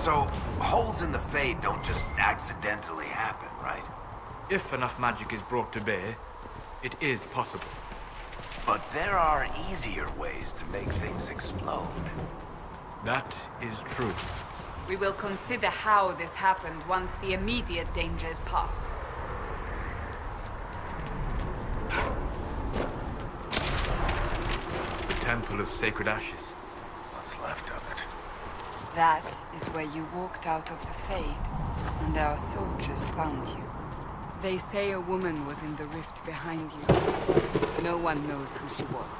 So, holes in the Fade don't just accidentally happen, right? If enough magic is brought to bear, it is possible. But there are easier ways to make things explode. That is true. We will consider how this happened once the immediate danger is past. The Temple of Sacred Ashes. What's left of it? That is where you walked out of the Fade, and our soldiers found you. They say a woman was in the rift behind you. No one knows who she was.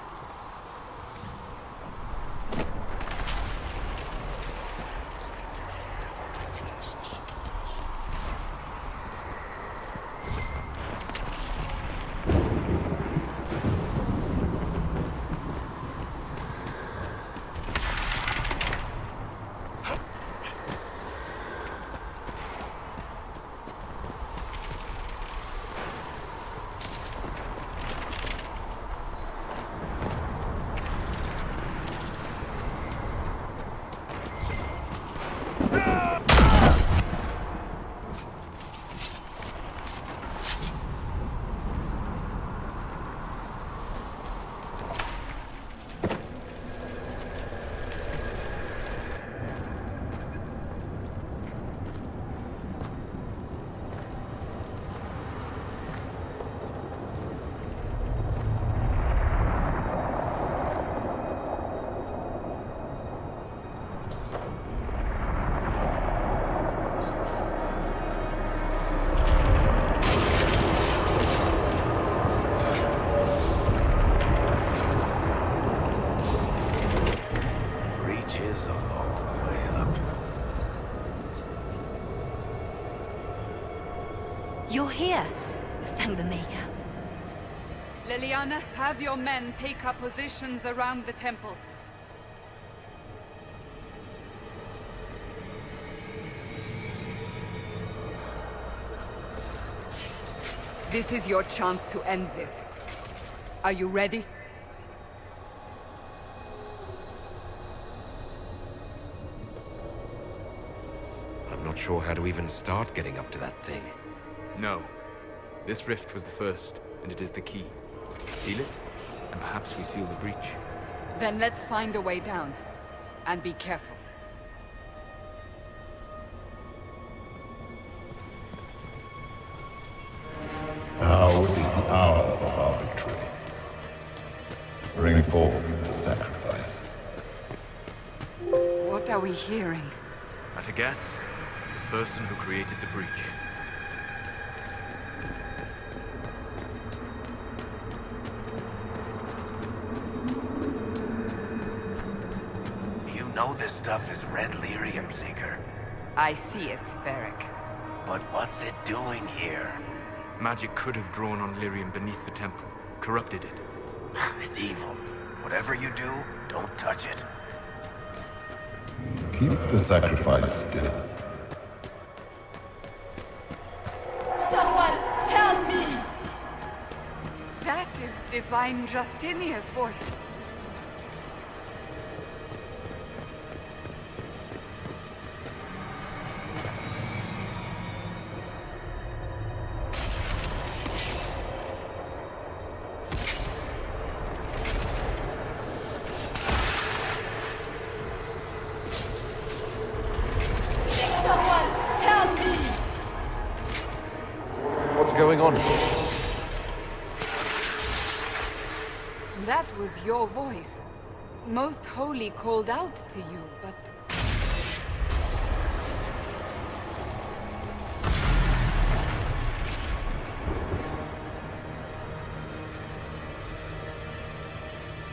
You're here. Thank the Maker. Liliana, have your men take up positions around the temple. This is your chance to end this. Are you ready? I'm not sure how to even start getting up to that thing. No. This rift was the first, and it is the key. Seal it, and perhaps we seal the breach. Then let's find a way down. And be careful. Now is the hour of our victory. Bring forth the sacrifice. What are we hearing? At a guess, the person who created the breach. You know this stuff is red lyrium, Seeker. I see it, Varric. But what's it doing here? Magic could have drawn on lyrium beneath the temple, corrupted it. It's evil. Whatever you do, don't touch it. Keep the sacrifice still. Someone help me! That is Divine Justinia's voice. What's going on here? That was your voice. Most Holy called out to you, but...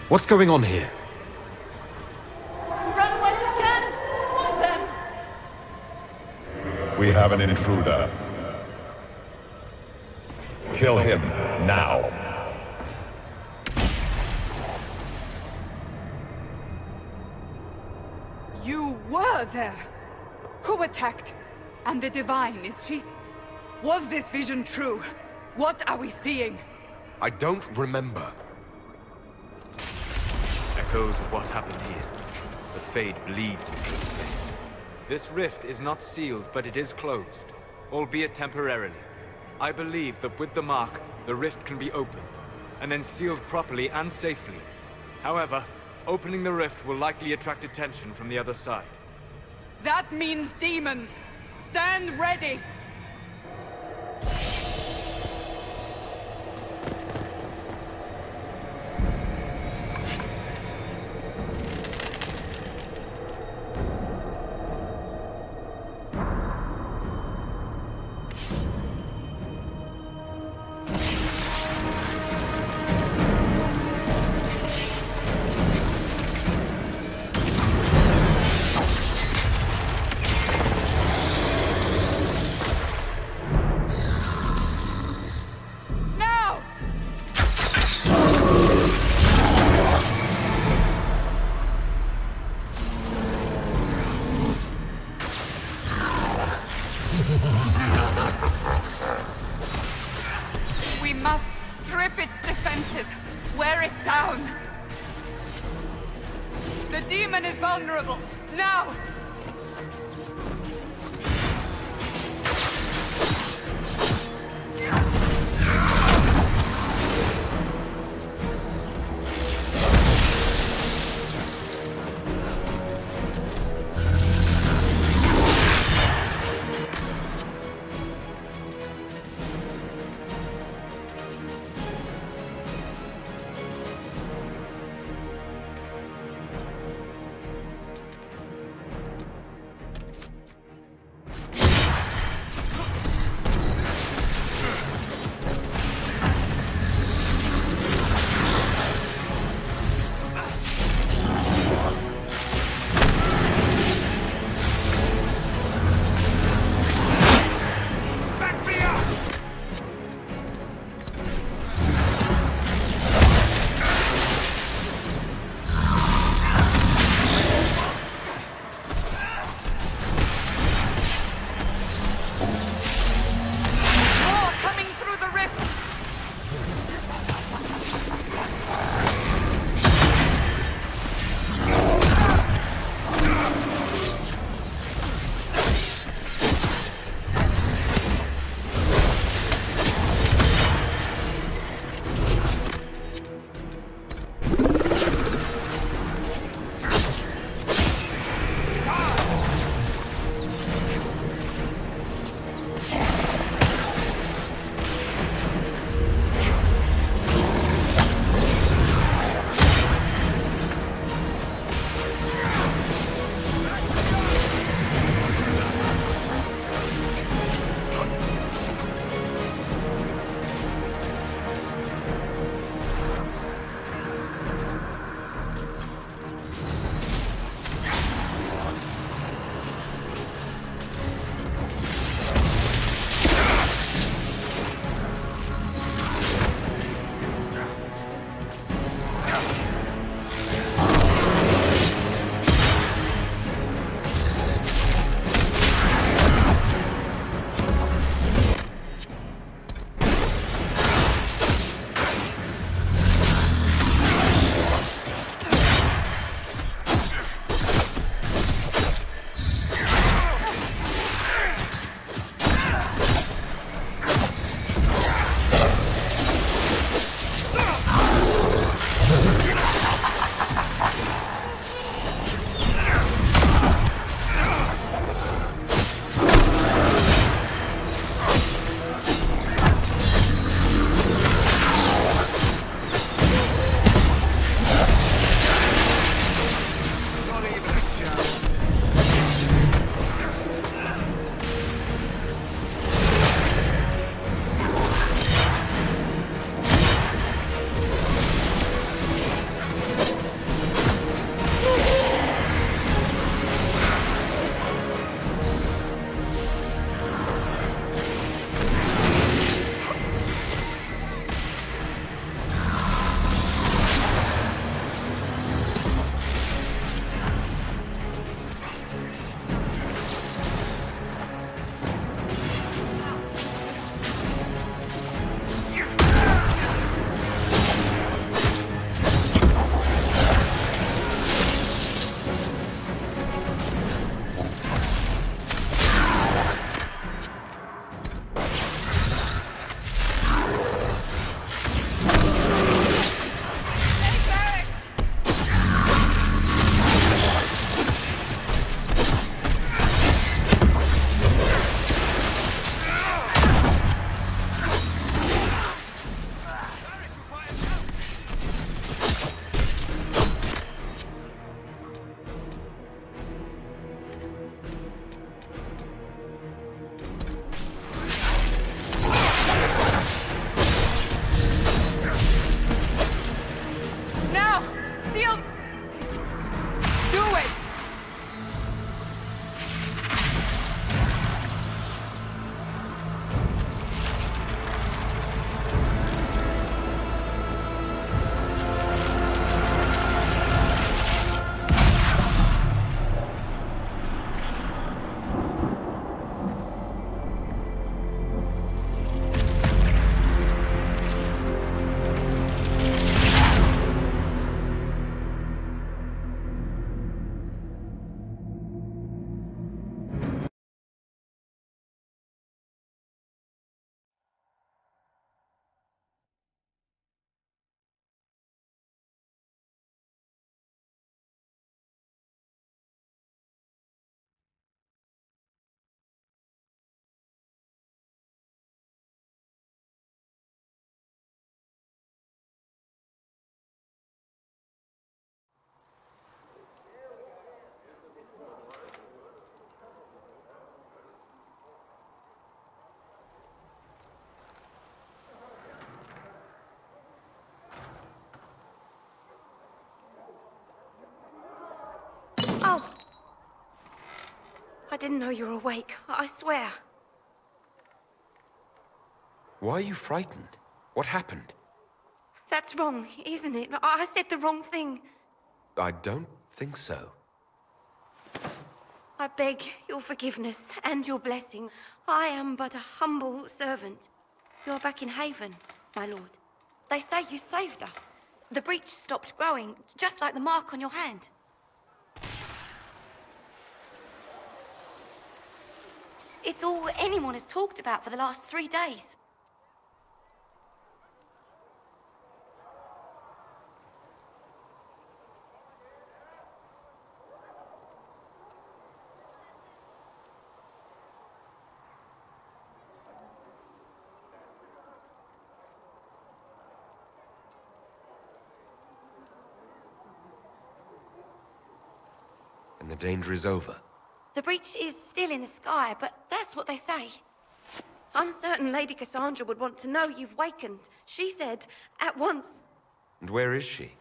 What's going on here? Run when you can! Warn them! We have an intruder. Kill him, now. You were there! Who attacked? And the Divine, is she... Was this vision true? What are we seeing? I don't remember. Echoes of what happened here. The Fade bleeds into this place. This rift is not sealed, but it is closed, albeit temporarily. I believe that with the mark, the rift can be opened, and then sealed properly and safely. However, opening the rift will likely attract attention from the other side. That means demons! Stand ready! We must strip its defenses, wear it down. The demon is vulnerable, now! Oh! I didn't know you were awake, I swear. Why are you frightened? What happened? That's wrong, isn't it? I said the wrong thing. I don't think so. I beg your forgiveness and your blessing. I am but a humble servant. You're back in Haven, my lord. They say you saved us. The breach stopped growing, just like the mark on your hand. It's all anyone has talked about for the last 3 days. And the danger is over. The breach is still in the sky, but that's what they say. I'm certain Lady Cassandra would want to know you've wakened. She said, at once. And where is she?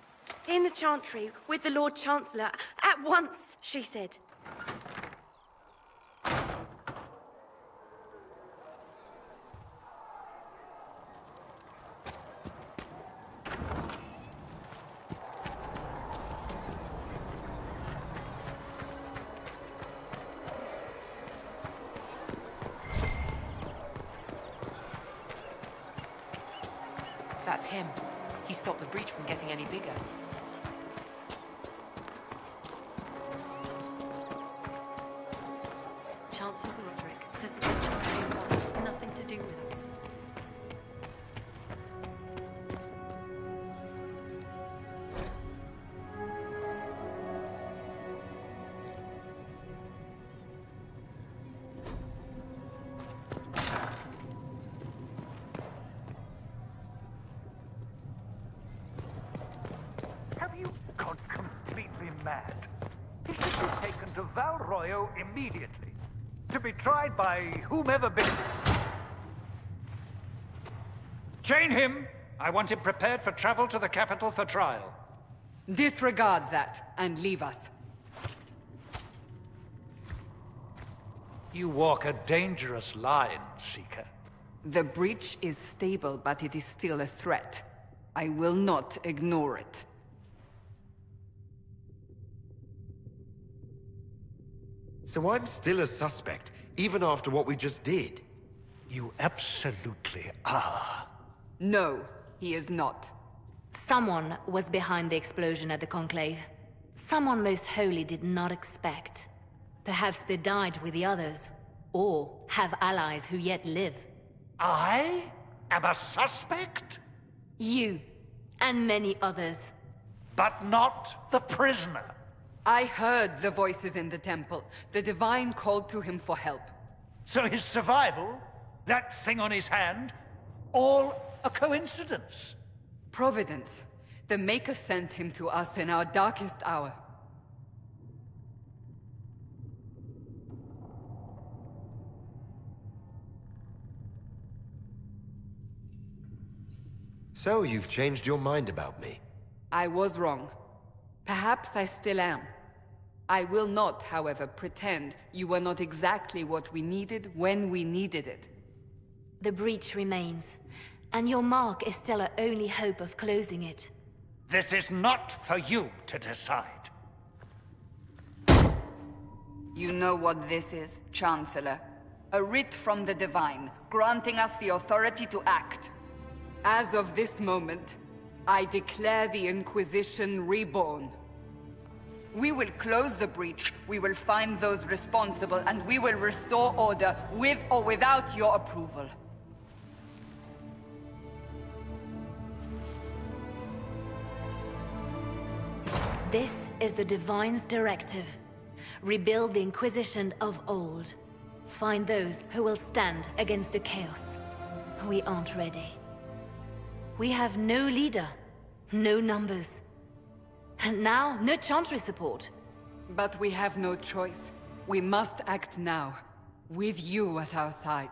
In the Chantry, with the Lord Chancellor. At once, she said. That's him. He stopped the breach from getting any bigger. Chancellor Roderick says that the Chantry wants nothing to do with us. Have you gone completely mad? He should be taken to Val Royo immediately, to be tried by whomever be. Chain him! I want him prepared for travel to the capital for trial. Disregard that, and leave us. You walk a dangerous line, Seeker. The breach is stable, but it is still a threat. I will not ignore it. So I'm still a suspect, even after what we just did. You absolutely are. No, he is not. Someone was behind the explosion at the Conclave. Someone Most Holy did not expect. Perhaps they died with the others, or have allies who yet live. I am a suspect? You, and many others. But not the prisoner. I heard the voices in the temple. The Divine called to him for help. So his survival, that thing on his hand, all a coincidence? Providence. The Maker sent him to us in our darkest hour. So you've changed your mind about me? I was wrong. Perhaps I still am. I will not, however, pretend you were not exactly what we needed when we needed it. The breach remains, and your mark is still our only hope of closing it. This is not for you to decide. You know what this is, Chancellor. A writ from the Divine, granting us the authority to act. As of this moment, I declare the Inquisition reborn. We will close the breach, we will find those responsible, and we will restore order, with or without your approval. This is the Divine's directive. Rebuild the Inquisition of old. Find those who will stand against the chaos. We aren't ready. We have no leader, no numbers. And now, no Chantry support. But we have no choice. We must act now, with you at our side.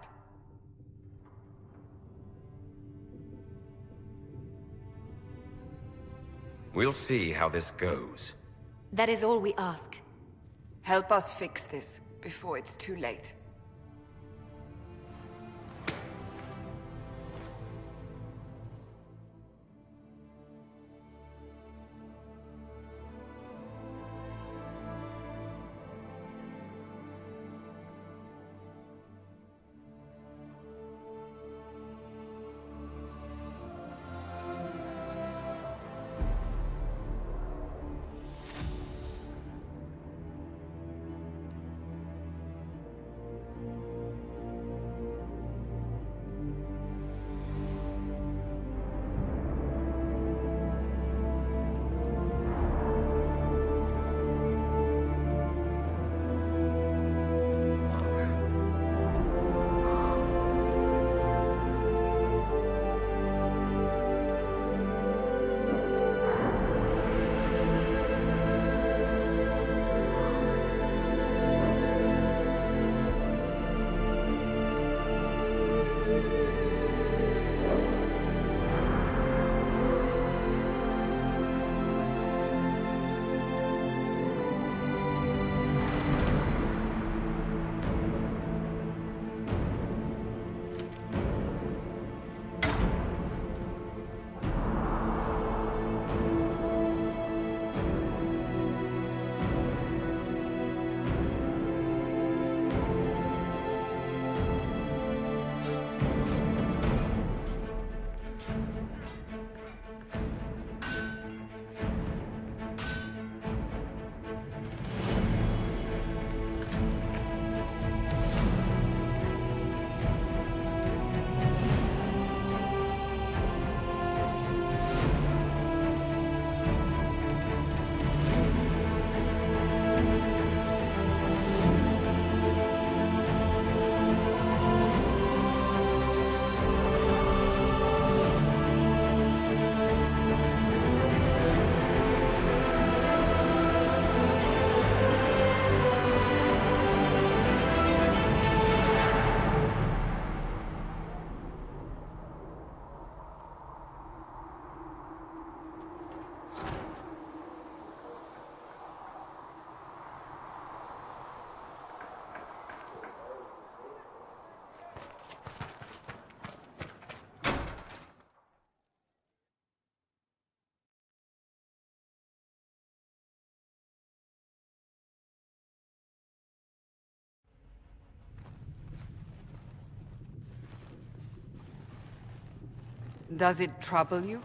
We'll see how this goes. That is all we ask. Help us fix this before it's too late. Does it trouble you?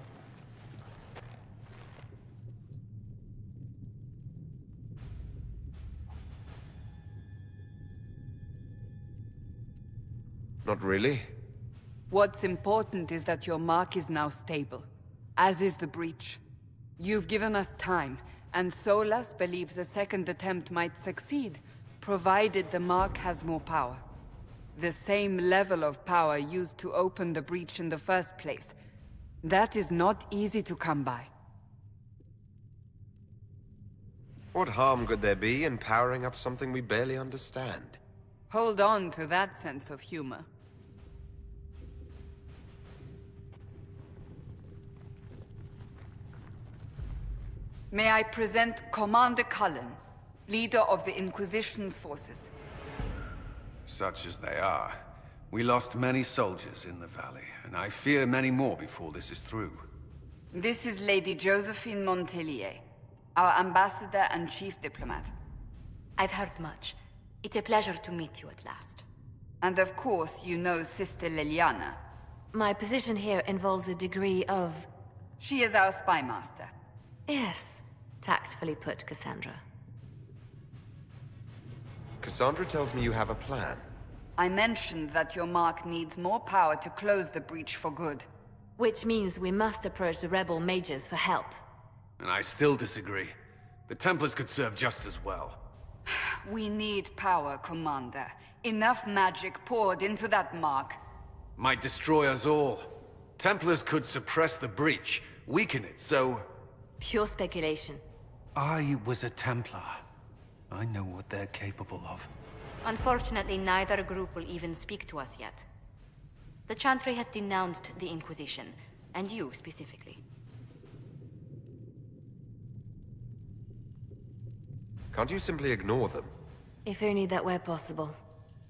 Not really. What's important is that your mark is now stable, as is the breach. You've given us time, and Solas believes a second attempt might succeed, provided the mark has more power. The same level of power used to open the breach in the first place. That is not easy to come by. What harm could there be in powering up something we barely understand? Hold on to that sense of humor. May I present Commander Cullen, leader of the Inquisition's forces. Such as they are. We lost many soldiers in the valley, and I fear many more before this is through. This is Lady Josephine Montelier, our ambassador and chief diplomat. I've heard much. It's a pleasure to meet you at last. And of course, you know Sister Liliana. My position here involves a degree of... She is our spy master. Yes, tactfully put, Cassandra. Cassandra tells me you have a plan. I mentioned that your mark needs more power to close the breach for good. Which means we must approach the rebel mages for help. And I still disagree. The Templars could serve just as well. We need power, Commander. Enough magic poured into that mark. Might destroy us all. Templars could suppress the breach, weaken it, so... Pure speculation. I was a Templar. I know what they're capable of. Unfortunately, neither group will even speak to us yet. The Chantry has denounced the Inquisition, and you specifically. Can't you simply ignore them? If only that were possible.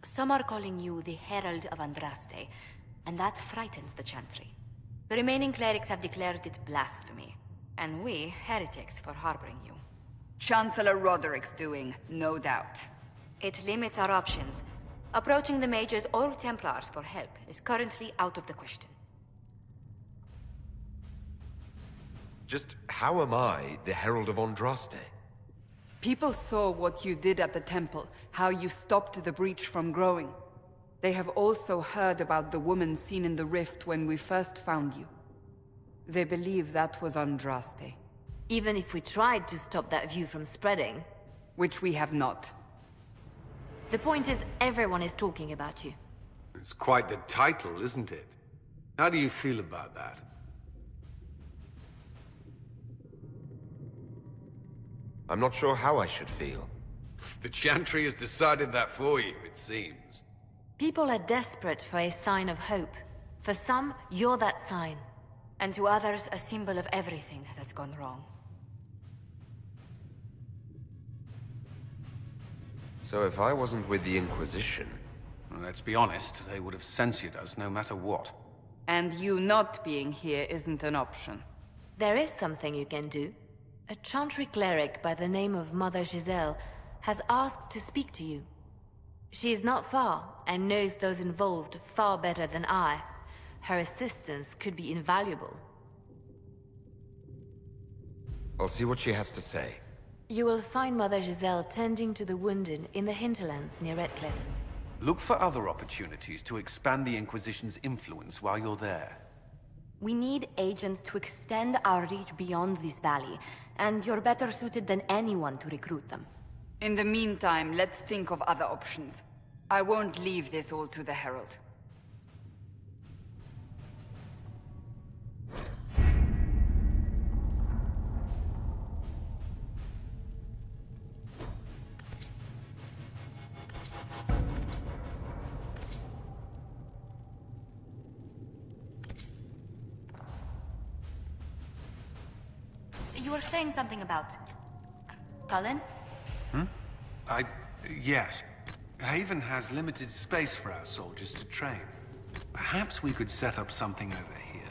Some are calling you the Herald of Andraste, and that frightens the Chantry. The remaining clerics have declared it blasphemy, and we, heretics, for harboring you. Chancellor Roderick's doing, no doubt. It limits our options. Approaching the mages or Templars for help is currently out of the question. Just how am I the Herald of Andraste? People saw what you did at the temple, how you stopped the breach from growing. They have also heard about the woman seen in the rift when we first found you. They believe that was Andraste. Even if we tried to stop that view from spreading... Which we have not. The point is, everyone is talking about you. It's quite the title, isn't it? How do you feel about that? I'm not sure how I should feel. The Chantry has decided that for you, it seems. People are desperate for a sign of hope. For some, you're that sign. And to others, a symbol of everything that's gone wrong. So if I wasn't with the Inquisition... Well, let's be honest, they would have censored us no matter what. And you not being here isn't an option. There is something you can do. A Chantry cleric by the name of Mother Giselle has asked to speak to you. She is not far, and knows those involved far better than I. Her assistance could be invaluable. I'll see what she has to say. You will find Mother Giselle tending to the wounded in the hinterlands near Redcliffe. Look for other opportunities to expand the Inquisition's influence while you're there. We need agents to extend our reach beyond this valley, and you're better suited than anyone to recruit them. In the meantime, let's think of other options. I won't leave this all to the Herald. You were saying something about... Cullen? Yes. Haven has limited space for our soldiers to train. Perhaps we could set up something over here.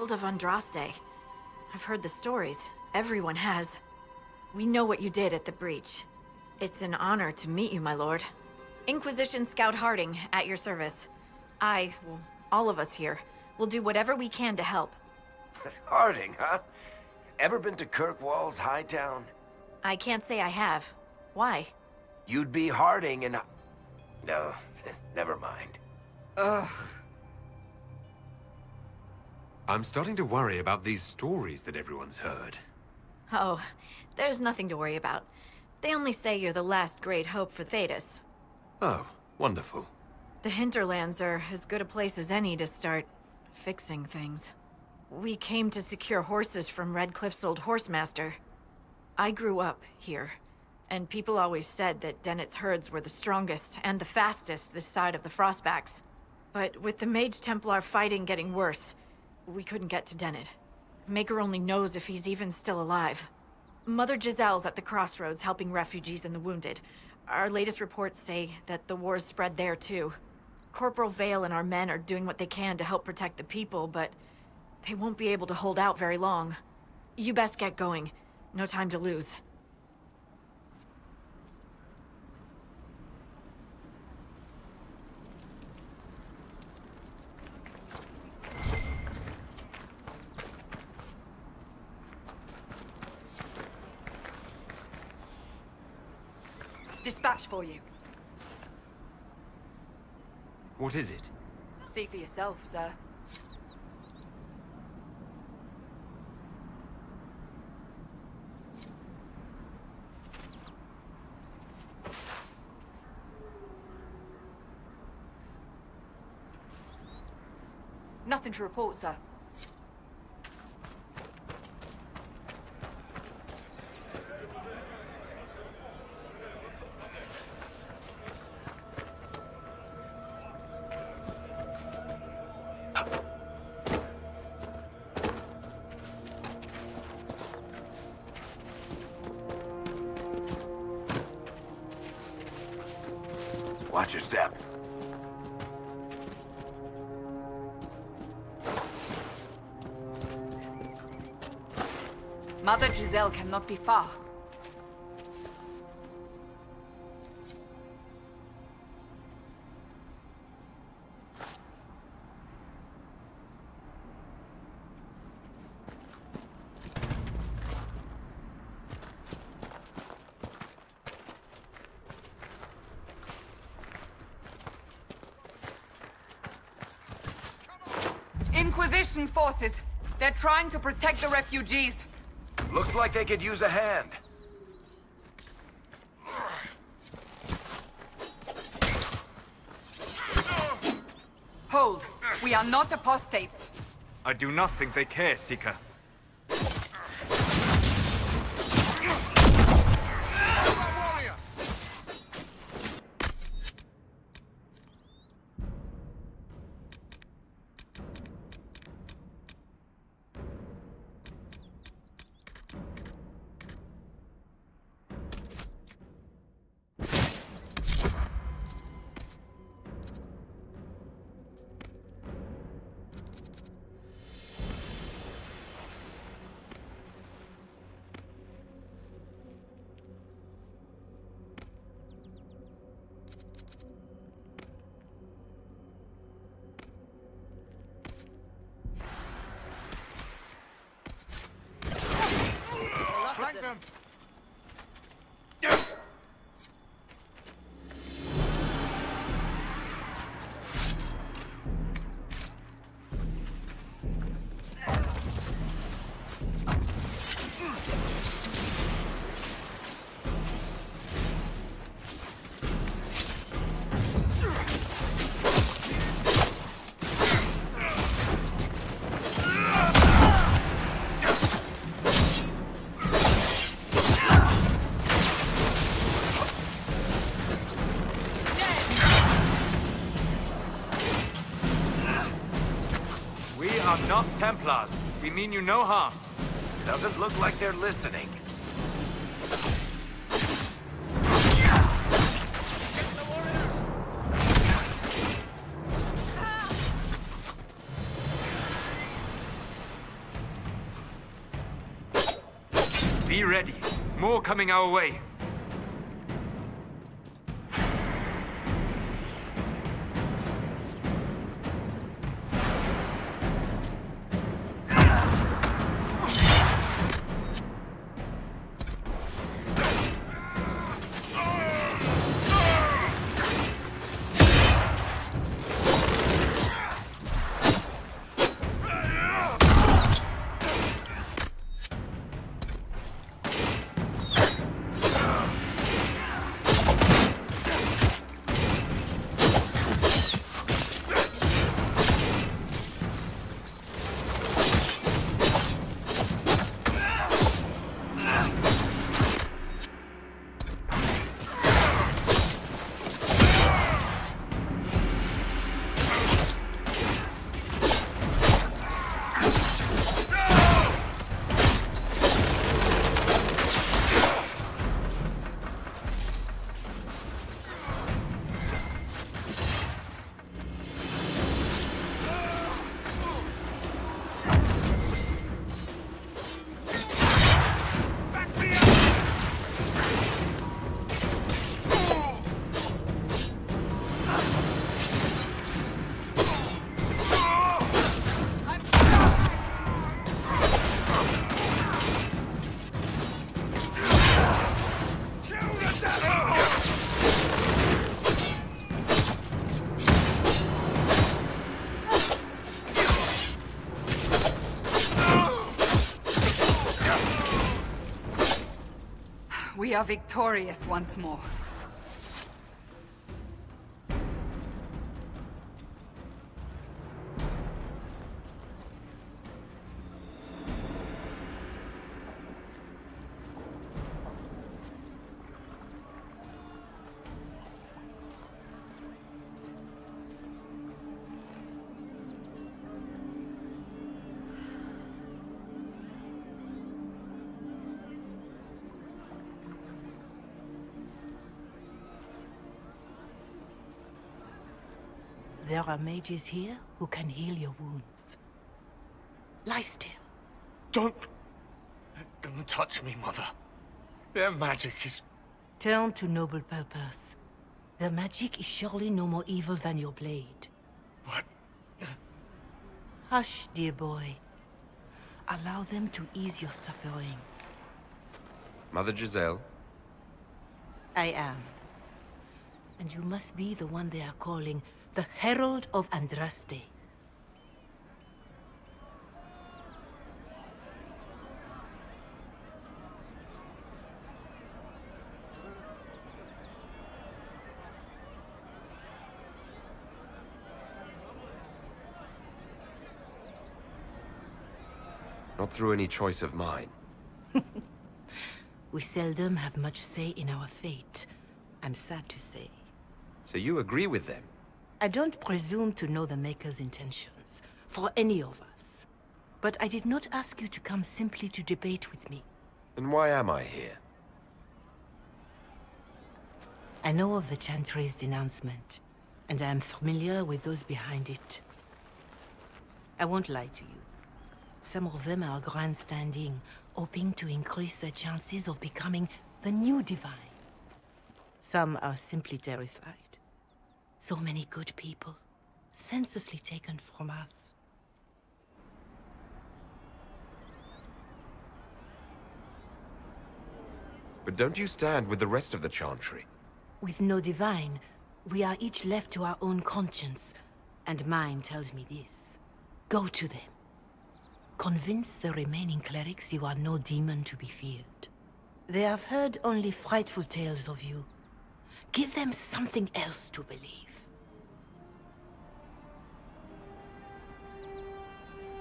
Herald of Andraste. I've heard the stories. Everyone has. We know what you did at the breach. It's an honor to meet you, my lord. Inquisition Scout Harding, at your service. Well, all of us here, will do whatever we can to help. Harding, huh? Ever been to Kirkwall's Hightown? I can't say I have. Why? You'd be Harding and... No, never mind. Ugh. I'm starting to worry about these stories that everyone's heard. Oh, there's nothing to worry about. They only say you're the last great hope for Thedas. Oh, wonderful. The hinterlands are as good a place as any to start fixing things. We came to secure horses from Redcliffe's old horsemaster. I grew up here, and people always said that Dennett's herds were the strongest and the fastest this side of the Frostbacks. But with the Mage Templar fighting getting worse, we couldn't get to Dennett. Maker only knows if he's even still alive. Mother Giselle's at the crossroads helping refugees and the wounded. Our latest reports say that the war's spread there too. Corporal Vale and our men are doing what they can to help protect the people, but they won't be able to hold out very long. You best get going. No time to lose. Dispatch for you. What is it? See for yourself, sir. Nothing to report, sir. Watch your step. Mother Giselle cannot be far. Inquisition forces. They're trying to protect the refugees. Looks like they could use a hand. Hold. We are not apostates. I do not think they care, Seeker. Flank them! are not Templars. We mean you no harm. Doesn't look like they're listening. Be ready. More coming our way. We are victorious once more. There are mages here who can heal your wounds. Lie still. Don't touch me, Mother. Their magic is... Turn to noble purpose. Their magic is surely no more evil than your blade. What? Hush, dear boy. Allow them to ease your suffering. Mother Giselle? I am. And you must be the one they are calling the Herald of Andraste. Not through any choice of mine. We seldom have much say in our fate, I'm sad to say. So you agree with them? I don't presume to know the Maker's intentions, for any of us. But I did not ask you to come simply to debate with me. Then why am I here? I know of the Chantry's denouncement, and I am familiar with those behind it. I won't lie to you. Some of them are grandstanding, hoping to increase their chances of becoming the new divine. Some are simply terrified. So many good people, senselessly taken from us. But don't you stand with the rest of the Chantry? With no divine, we are each left to our own conscience, and mine tells me this. Go to them. Convince the remaining clerics you are no demon to be feared. They have heard only frightful tales of you. Give them something else to believe.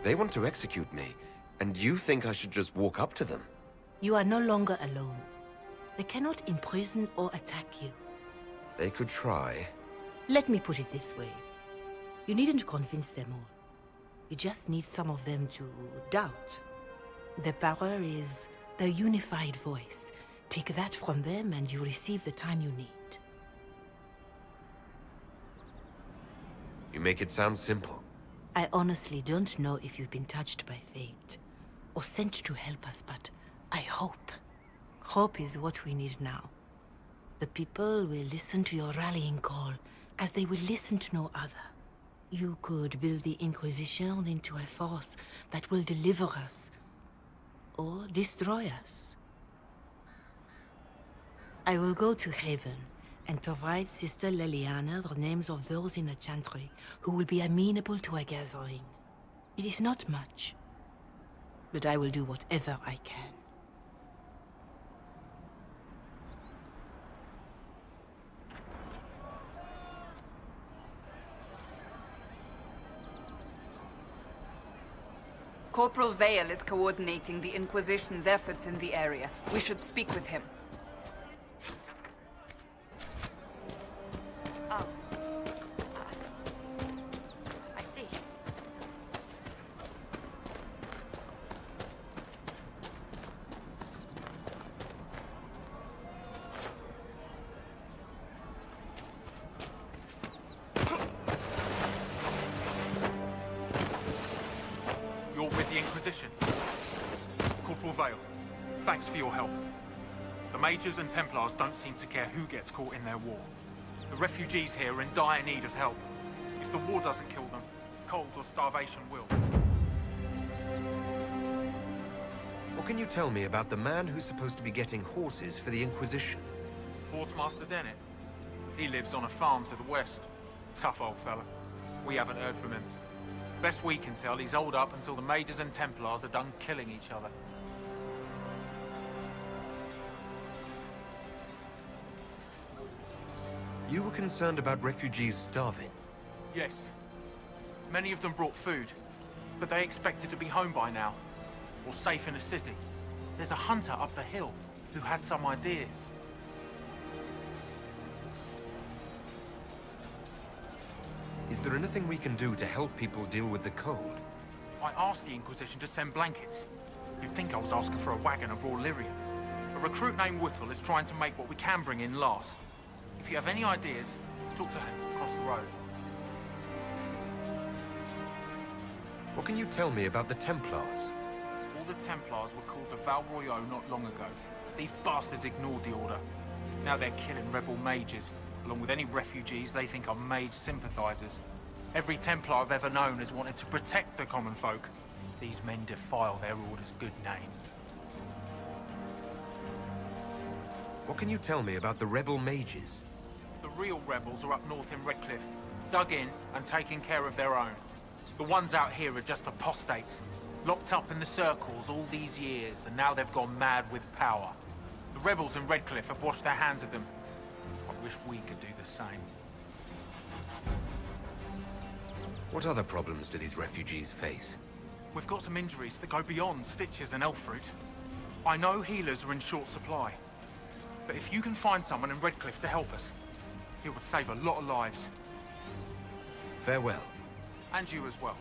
They want to execute me, and you think I should just walk up to them? You are no longer alone. They cannot imprison or attack you. They could try. Let me put it this way. You needn't convince them all. You just need some of them to doubt. Their power is their unified voice. Take that from them and you receive the time you need. You make it sound simple. I honestly don't know if you've been touched by fate, or sent to help us, but I hope Hope is what we need now. The people will listen to your rallying call, as they will listen to no other. You could build the Inquisition into a force that will deliver us, or destroy us. I will go to Haven and provide Sister Leliana the names of those in the Chantry who will be amenable to a gathering. It is not much, but I will do whatever I can. Corporal Vale is coordinating the Inquisition's efforts in the area. We should speak with him. Oh. I see. You're with the Inquisition. Corporal Vale, thanks for your help. The Mages and Templars don't seem to care who gets caught in their war. The refugees here are in dire need of help. If the war doesn't kill them, cold or starvation will. What can you tell me about the man who's supposed to be getting horses for the Inquisition? Horsemaster Dennett. He lives on a farm to the west. Tough old fella. We haven't heard from him. Best we can tell, he's holed up until the Mages and Templars are done killing each other. You were concerned about refugees starving? Yes. Many of them brought food, but they expected to be home by now, or safe in a city. There's a hunter up the hill who has some ideas. Is there anything we can do to help people deal with the cold? I asked the Inquisition to send blankets. You'd think I was asking for a wagon of raw lyrium. A recruit named Whittle is trying to make what we can bring in last. If you have any ideas, talk to him across the road. What can you tell me about the Templars? All the Templars were called to Val Royeaux not long ago. These bastards ignored the order. Now they're killing rebel mages, along with any refugees they think are mage sympathizers. Every Templar I've ever known has wanted to protect the common folk. These men defile their order's good name. What can you tell me about the rebel mages? The real rebels are up north in Redcliffe, dug in and taking care of their own. The ones out here are just apostates, locked up in the circles all these years, and now they've gone mad with power. The rebels in Redcliffe have washed their hands of them. I wish we could do the same. What other problems do these refugees face? We've got some injuries that go beyond stitches and elf fruit. I know healers are in short supply, but if you can find someone in Redcliffe to help us, it would save a lot of lives. Farewell. And you as well.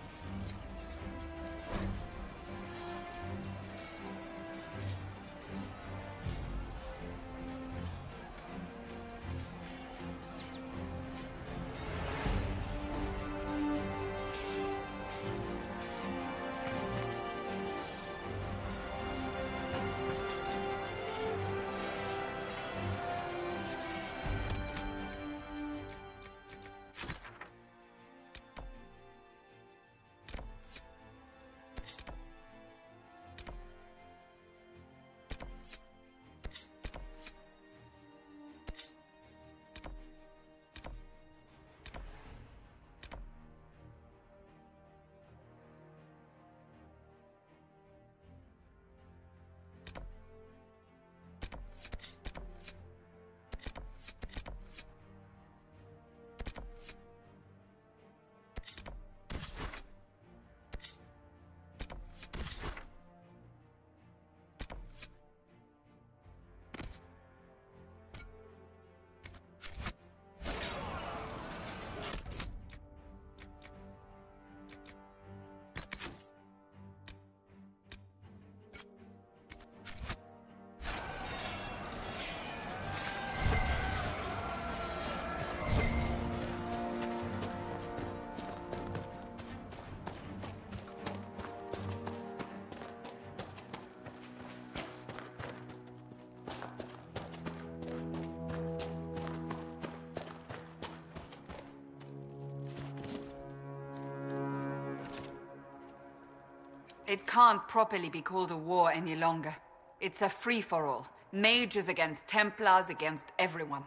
It can't properly be called a war any longer. It's a free-for-all. Mages against Templars against everyone.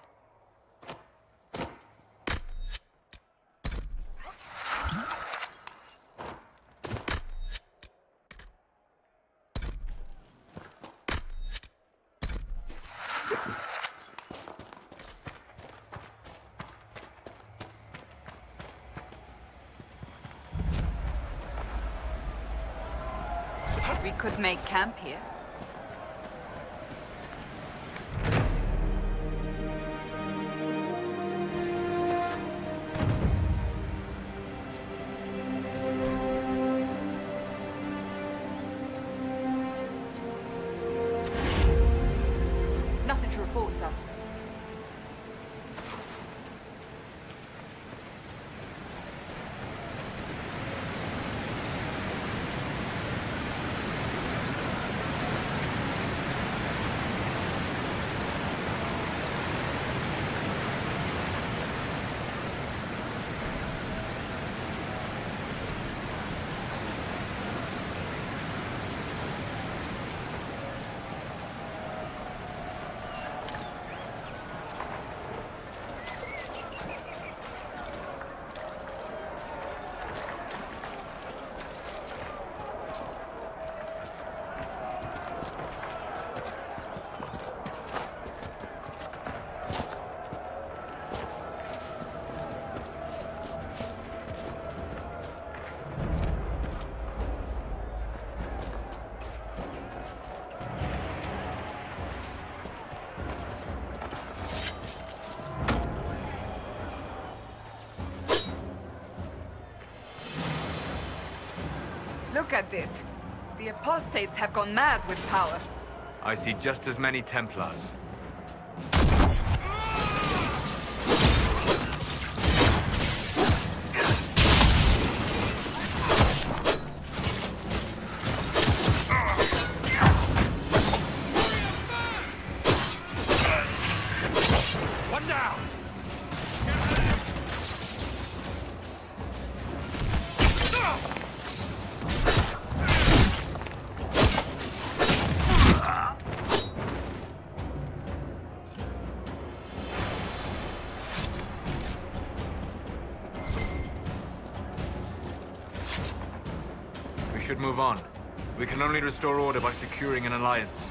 We could make camp here. Nothing to report, sir. Look at this. The apostates have gone mad with power. I see just as many Templars. One down! We should move on. We can only restore order by securing an alliance.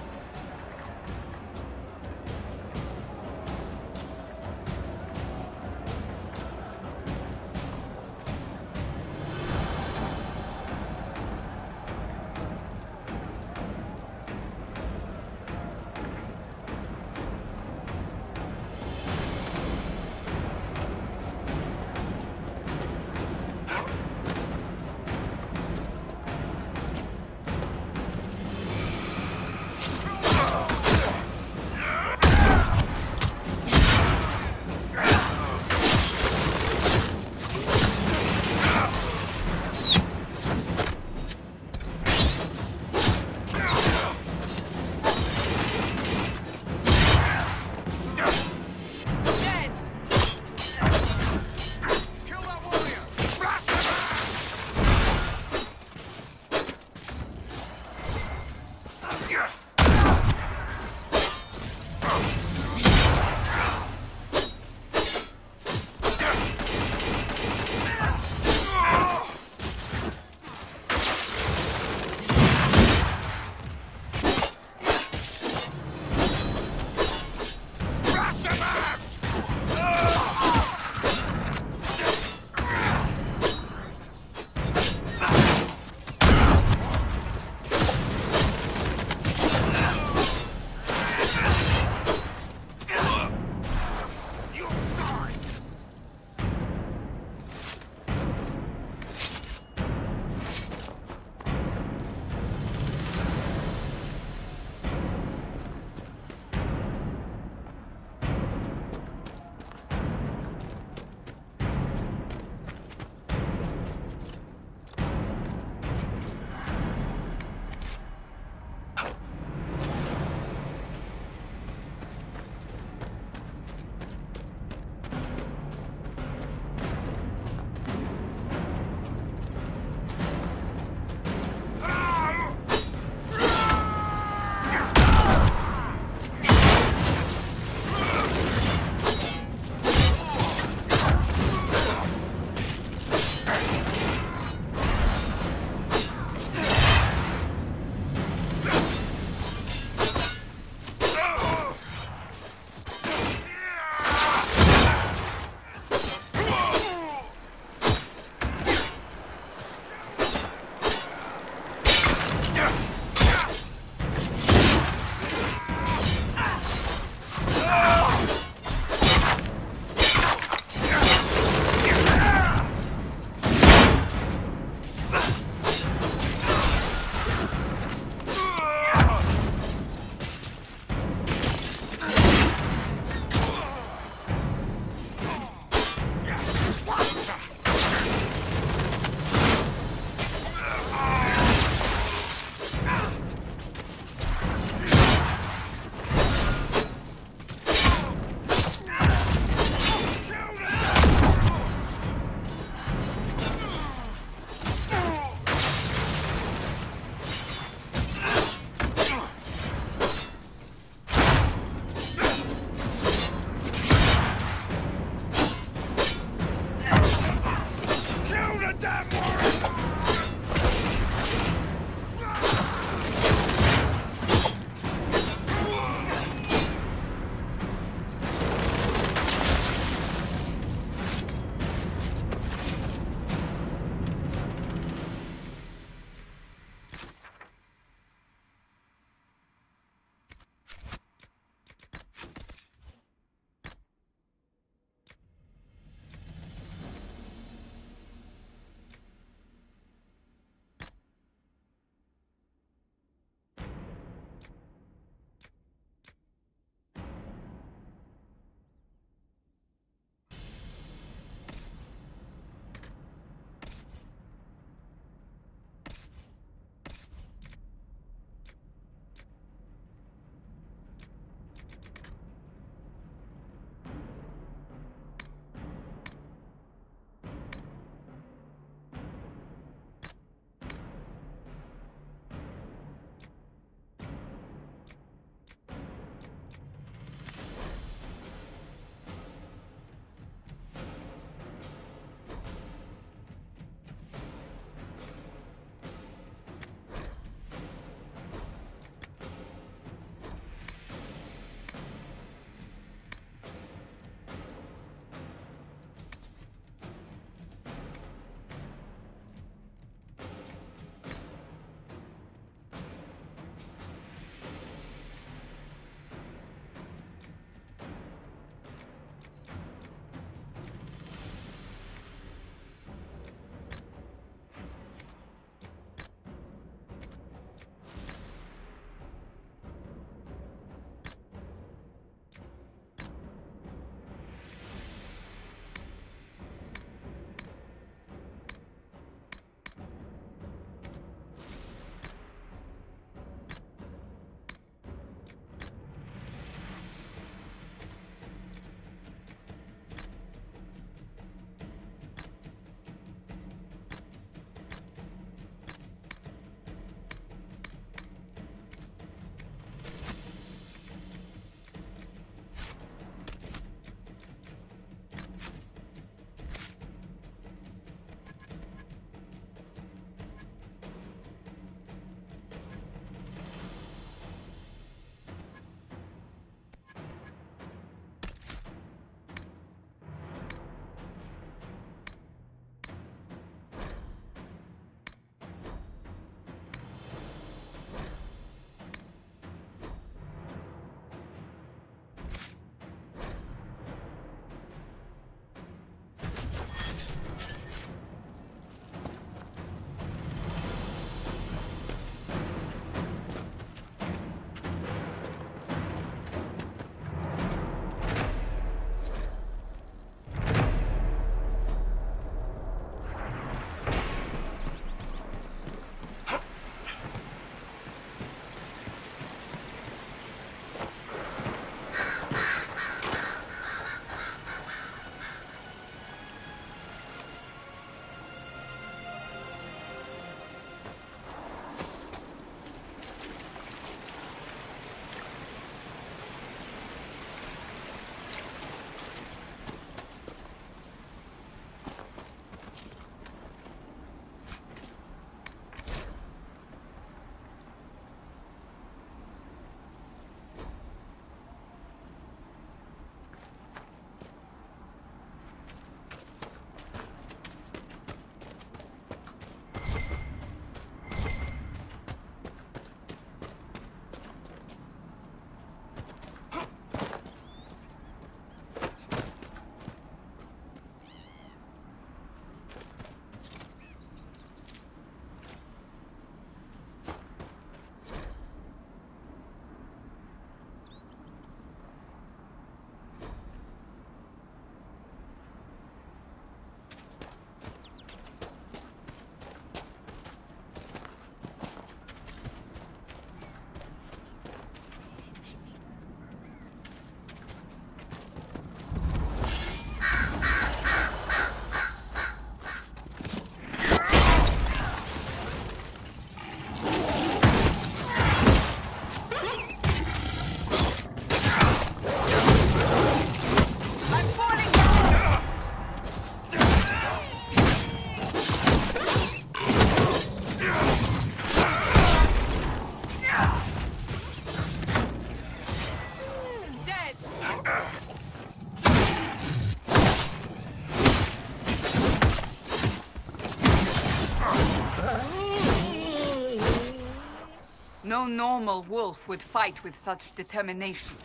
normal wolf would fight with such determination.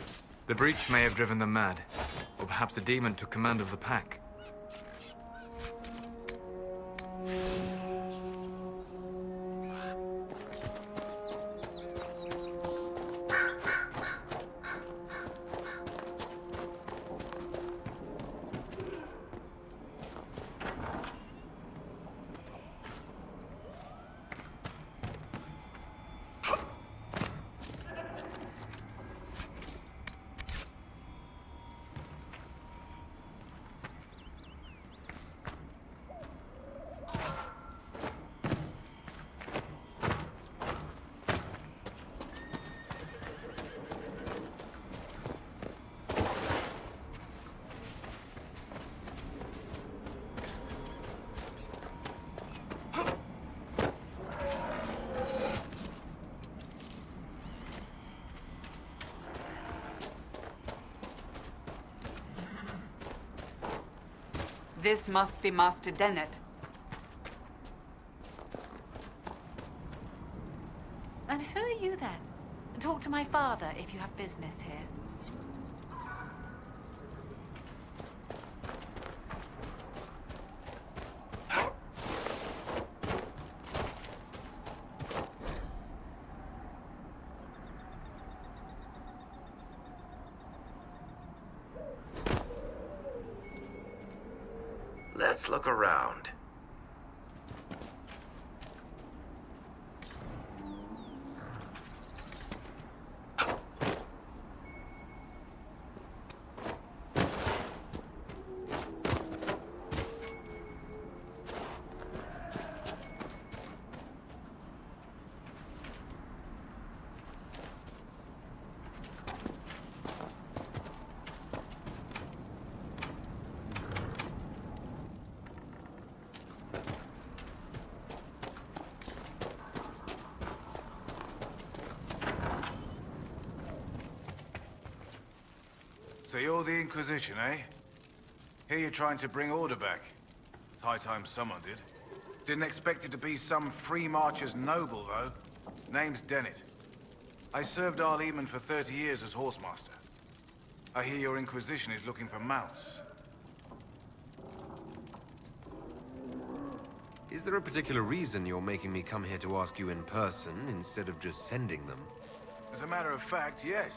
The breach may have driven them mad. Or perhaps a demon took command of the pack. This must be Master Dennett. And who are you then? Talk to my father if you have business here. Let's look around. So you're the Inquisition, eh? Here you're trying to bring order back. It's high time someone did. Didn't expect it to be some free marcher's noble, though. Name's Dennett. I served Arleman for 30 years as horsemaster. I hear your Inquisition is looking for mounts. Is there a particular reason you're making me come here to ask you in person instead of just sending them? As a matter of fact, yes.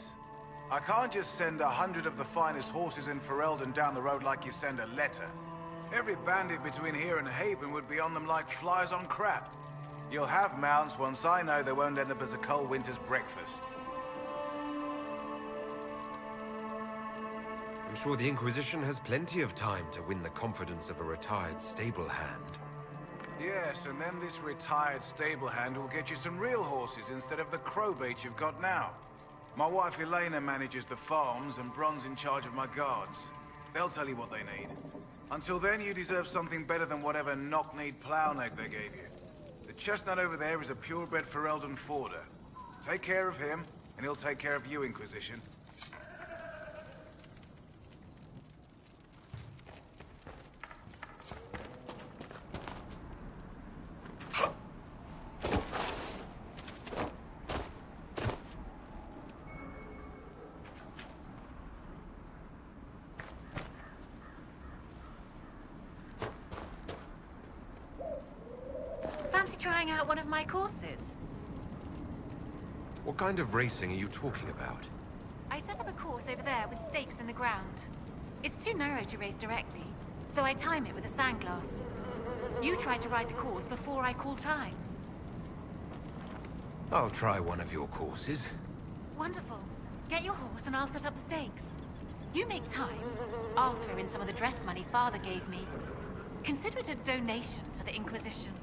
I can't just send 100 of the finest horses in Ferelden down the road like you send a letter. Every bandit between here and Haven would be on them like flies on crap. You'll have mounts once I know they won't end up as a cold winter's breakfast. I'm sure the Inquisition has plenty of time to win the confidence of a retired stable hand. Yes, and then this retired stable hand will get you some real horses instead of the crowbait you've got now. My wife Elena manages the farms and Bron's in charge of my guards. They'll tell you what they need. Until then, you deserve something better than whatever knock-kneed plow-neck they gave you. The chestnut over there is a purebred Ferelden forder. Take care of him, and he'll take care of you, Inquisition. Trying out one of my courses. What kind of racing are you talking about? I set up a course over there with stakes in the ground. It's too narrow to race directly, so I time it with a sandglass. You try to ride the course before I call time. I'll try one of your courses. Wonderful. Get your horse and I'll set up the stakes. You make time. I'll throw in some of the dress money Father gave me. Consider it a donation to the Inquisition.